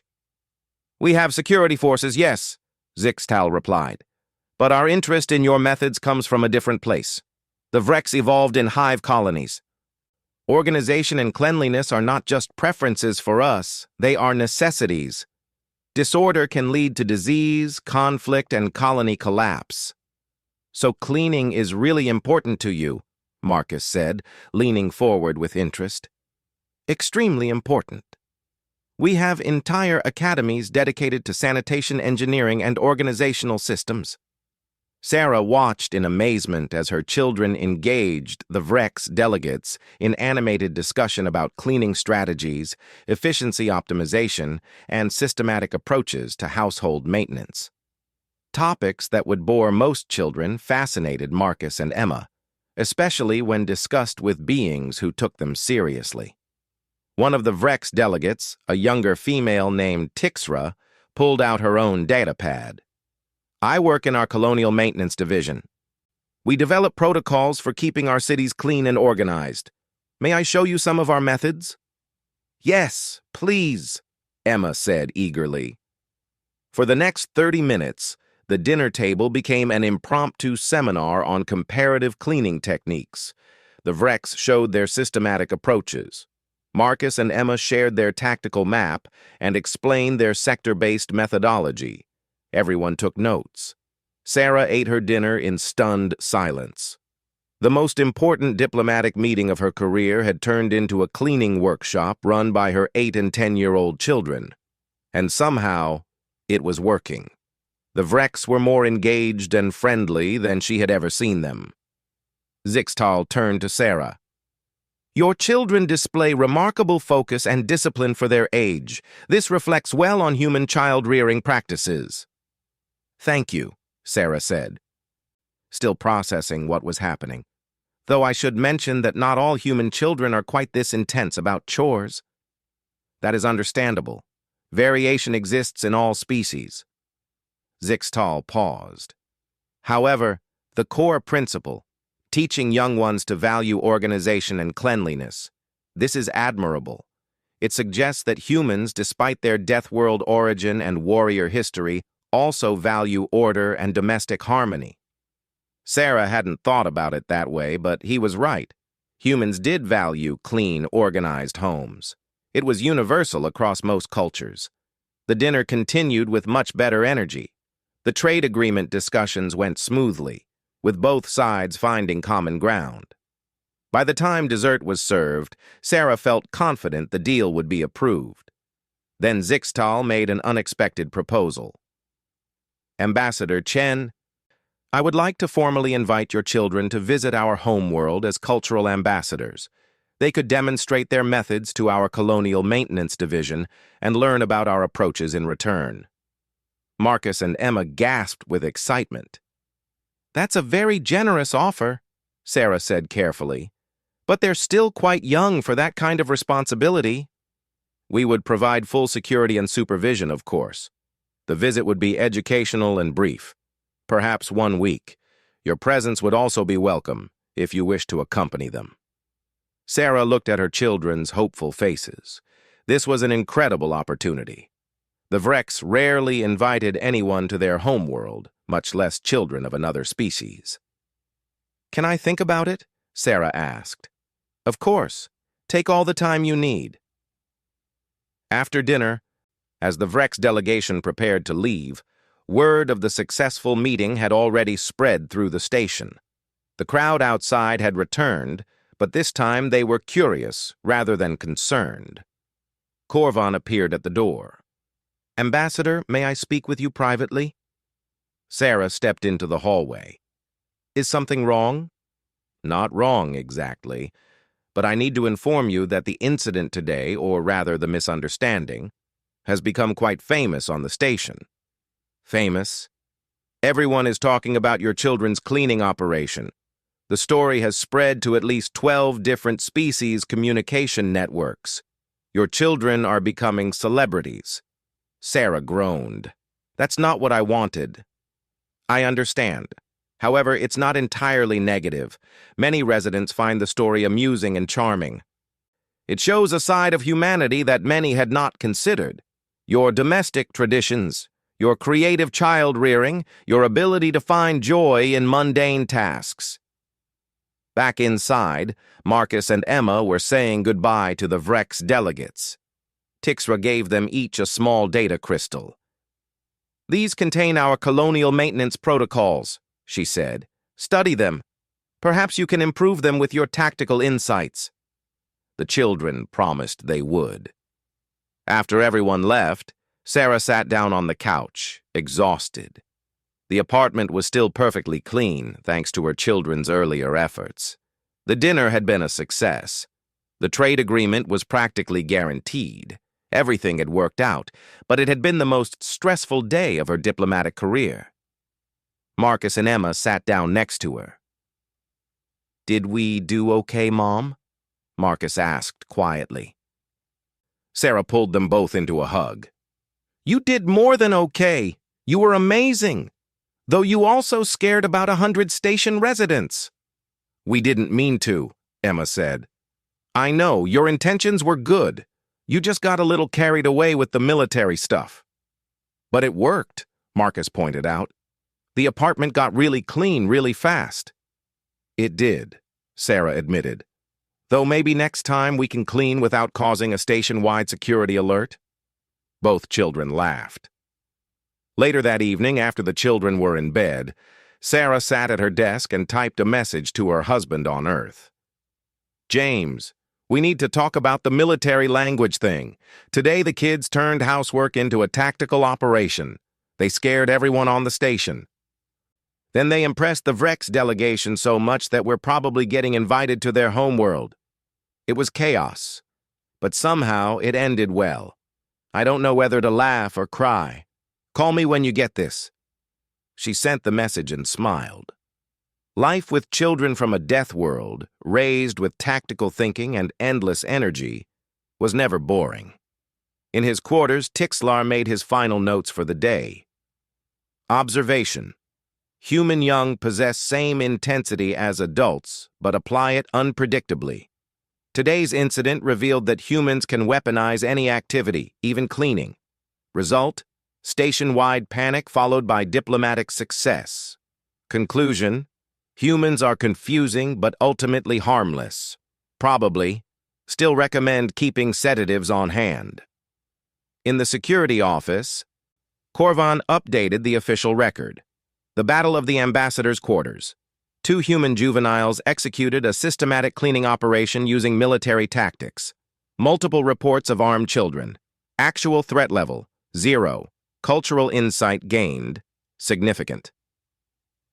Speaker 1: We have security forces, yes, Zixtal replied. But our interest in your methods comes from a different place. The Vrex evolved in hive colonies. Organization and cleanliness are not just preferences for us, they are necessities. Disorder can lead to disease, conflict, and colony collapse. So cleaning is really important to you, Marcus said, leaning forward with interest. Extremely important. We have entire academies dedicated to sanitation engineering and organizational systems. Sarah watched in amazement as her children engaged the Vrex delegates in animated discussion about cleaning strategies, efficiency optimization, and systematic approaches to household maintenance. Topics that would bore most children fascinated Marcus and Emma, especially when discussed with beings who took them seriously. One of the Vrex delegates, a younger female named Tixra, pulled out her own datapad. I work in our colonial maintenance division. We develop protocols for keeping our cities clean and organized. May I show you some of our methods? Yes, please, Emma said eagerly. For the next 30 minutes, the dinner table became an impromptu seminar on comparative cleaning techniques. The Vrex showed their systematic approaches. Marcus and Emma shared their tactical map and explained their sector-based methodology. Everyone took notes. Sarah ate her dinner in stunned silence. The most important diplomatic meeting of her career had turned into a cleaning workshop run by her 8- and 10-year-old children. And somehow, it was working. The Vrex were more engaged and friendly than she had ever seen them. Zixtal turned to Sarah. Your children display remarkable focus and discipline for their age. This reflects well on human child-rearing practices. Thank you, Sarah said, still processing what was happening. Though I should mention that not all human children are quite this intense about chores. That is understandable. Variation exists in all species. Zixtal paused. However, the core principle, teaching young ones to value organization and cleanliness, this is admirable. It suggests that humans, despite their death world origin and warrior history, also value order and domestic harmony. Sarah hadn't thought about it that way, but he was right. Humans did value clean, organized homes. It was universal across most cultures. The dinner continued with much better energy. The trade agreement discussions went smoothly, with both sides finding common ground. By the time dessert was served, Sarah felt confident the deal would be approved. Then Zixtal made an unexpected proposal. Ambassador Chen, I would like to formally invite your children to visit our homeworld as cultural ambassadors. They could demonstrate their methods to our colonial maintenance division and learn about our approaches in return. Marcus and Emma gasped with excitement. That's a very generous offer, Sarah said carefully. But they're still quite young for that kind of responsibility. We would provide full security and supervision, of course. The visit would be educational and brief, perhaps 1 week. Your presence would also be welcome, if you wish to accompany them. Sarah looked at her children's hopeful faces. This was an incredible opportunity. The Vreks rarely invited anyone to their homeworld, much less children of another species. "Can I think about it?" Sarah asked. "Of course. Take all the time you need." After dinner, as the Vreks delegation prepared to leave, word of the successful meeting had already spread through the station. The crowd outside had returned, but this time they were curious rather than concerned. Korvan appeared at the door. "Ambassador, may I speak with you privately?" Sarah stepped into the hallway. "Is something wrong?" "Not wrong, exactly. But I need to inform you that the incident today, or rather the misunderstanding, has become quite famous on the station." "Famous?" "Everyone is talking about your children's cleaning operation. The story has spread to at least 12 different species communication networks. Your children are becoming celebrities." Sarah groaned. "That's not what I wanted." "I understand. However, it's not entirely negative. Many residents find the story amusing and charming. It shows a side of humanity that many had not considered. Your domestic traditions, your creative child-rearing, your ability to find joy in mundane tasks." Back inside, Marcus and Emma were saying goodbye to the Vreks delegates. Tixra gave them each a small data crystal. "These contain our colonial maintenance protocols," she said. "Study them. Perhaps you can improve them with your tactical insights." The children promised they would. After everyone left, Sarah sat down on the couch, exhausted. The apartment was still perfectly clean, thanks to her children's earlier efforts. The dinner had been a success. The trade agreement was practically guaranteed. Everything had worked out, but it had been the most stressful day of her diplomatic career. Marcus and Emma sat down next to her. "Did we do okay, Mom?" Marcus asked quietly. Sarah pulled them both into a hug. "You did more than okay. You were amazing. Though you also scared about 100 station residents." "We didn't mean to," Emma said. "I know, your intentions were good. You just got a little carried away with the military stuff." "But it worked," Marcus pointed out. "The apartment got really clean really fast." "It did," Sarah admitted. "Though maybe next time we can clean without causing a station-wide security alert." Both children laughed. Later that evening, after the children were in bed, Sarah sat at her desk and typed a message to her husband on Earth. "James, we need to talk about the military language thing. Today the kids turned housework into a tactical operation. They scared everyone on the station. Then they impressed the Vreks delegation so much that we're probably getting invited to their homeworld. It was chaos, but somehow it ended well. I don't know whether to laugh or cry. Call me when you get this." She sent the message and smiled. Life with children from a death world, raised with tactical thinking and endless energy, was never boring. In his quarters, Tixlar made his final notes for the day. Observation. Human young possess same intensity as adults, but apply it unpredictably. Today's incident revealed that humans can weaponize any activity, even cleaning. Result? Station-wide panic followed by diplomatic success. Conclusion: humans are confusing but ultimately harmless. Probably. Still recommend keeping sedatives on hand. In the security office, Korvan updated the official record. The Battle of the Ambassador's Quarters. 2 human juveniles executed a systematic cleaning operation using military tactics. Multiple reports of armed children. Actual threat level, 0. Cultural insight gained, significant.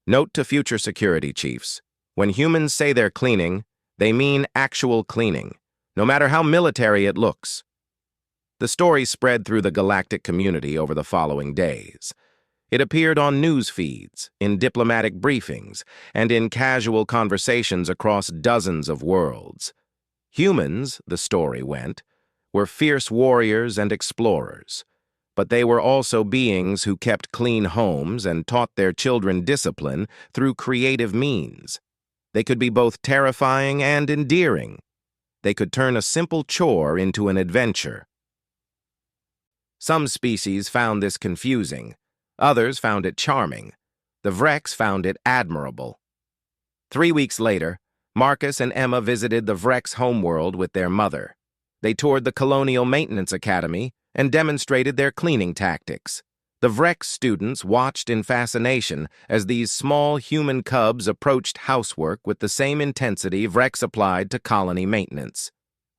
Speaker 1: Note to future security chiefs. When humans say they're cleaning, they mean actual cleaning, no matter how military it looks. The story spread through the galactic community over the following days. It appeared on news feeds, in diplomatic briefings, and in casual conversations across dozens of worlds. Humans, the story went, were fierce warriors and explorers, but they were also beings who kept clean homes and taught their children discipline through creative means. They could be both terrifying and endearing. They could turn a simple chore into an adventure. Some species found this confusing. Others found it charming. The Vrex found it admirable. 3 weeks later, Marcus and Emma visited the Vrex homeworld with their mother. They toured the Colonial Maintenance Academy and demonstrated their cleaning tactics. The Vrex students watched in fascination as these small human cubs approached housework with the same intensity Vrex applied to colony maintenance.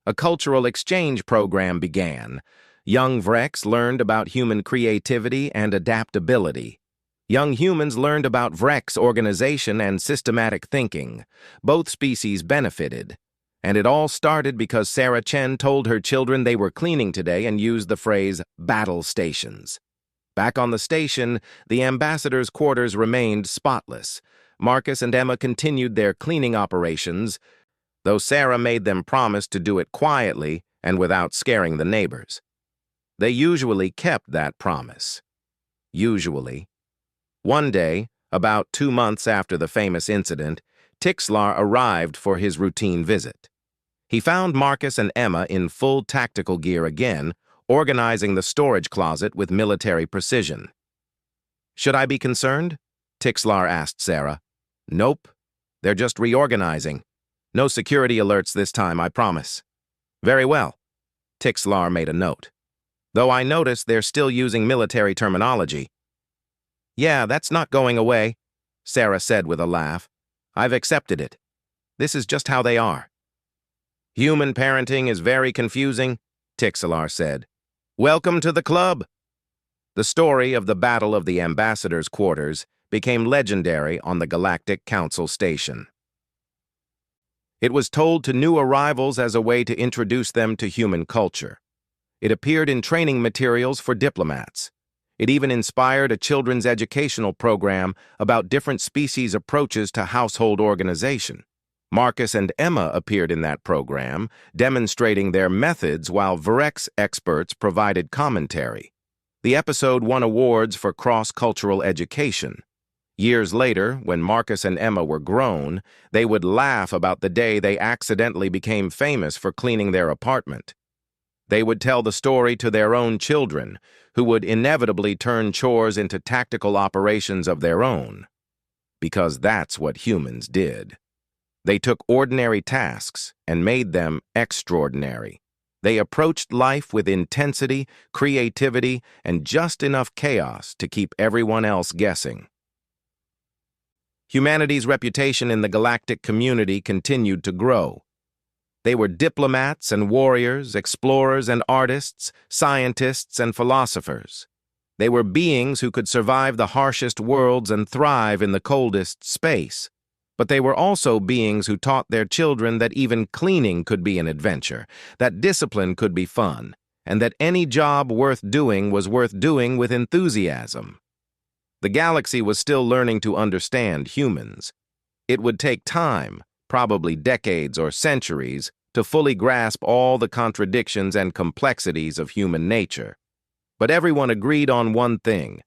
Speaker 1: A cultural exchange program began. Young Vrex learned about human creativity and adaptability. Young humans learned about Vrex organization and systematic thinking. Both species benefited. And it all started because Sarah Chen told her children they were cleaning today and used the phrase battle stations. Back on the station, the ambassadors' quarters remained spotless. Marcus and Emma continued their cleaning operations, though Sarah made them promise to do it quietly and without scaring the neighbors. They usually kept that promise. Usually. One day, about 2 months after the famous incident, Tixlar arrived for his routine visit. He found Marcus and Emma in full tactical gear again, organizing the storage closet with military precision. "Should I be concerned?" Tixlar asked Sarah. "Nope. They're just reorganizing. No security alerts this time, I promise." "Very well." Tixlar made a note. "Though I notice they're still using military terminology." "Yeah, that's not going away," Sarah said with a laugh. "I've accepted it. This is just how they are." "Human parenting is very confusing," Tixlar said. "Welcome to the club." The story of the Battle of the Ambassadors' Quarters became legendary on the Galactic Council station. It was told to new arrivals as a way to introduce them to human culture. It appeared in training materials for diplomats. It even inspired a children's educational program about different species' approaches to household organization. Marcus and Emma appeared in that program, demonstrating their methods while Vrex experts provided commentary. The episode won awards for cross-cultural education. Years later, when Marcus and Emma were grown, they would laugh about the day they accidentally became famous for cleaning their apartment. They would tell the story to their own children, who would inevitably turn chores into tactical operations of their own. Because that's what humans did. They took ordinary tasks and made them extraordinary. They approached life with intensity, creativity, and just enough chaos to keep everyone else guessing. Humanity's reputation in the galactic community continued to grow. They were diplomats and warriors, explorers and artists, scientists and philosophers. They were beings who could survive the harshest worlds and thrive in the coldest space. But they were also beings who taught their children that even cleaning could be an adventure, that discipline could be fun, and that any job worth doing was worth doing with enthusiasm. The galaxy was still learning to understand humans. It would take time, probably decades or centuries, to fully grasp all the contradictions and complexities of human nature. But everyone agreed on one thing.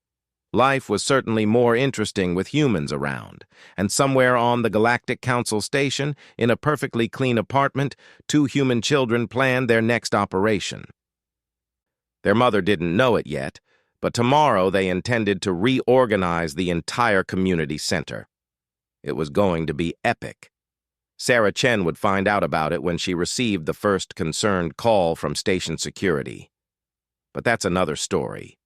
Speaker 1: Life was certainly more interesting with humans around, and somewhere on the Galactic Council station, in a perfectly clean apartment, 2 human children planned their next operation. Their mother didn't know it yet, but tomorrow they intended to reorganize the entire community center. It was going to be epic. Sarah Chen would find out about it when she received the first concerned call from station security. But that's another story.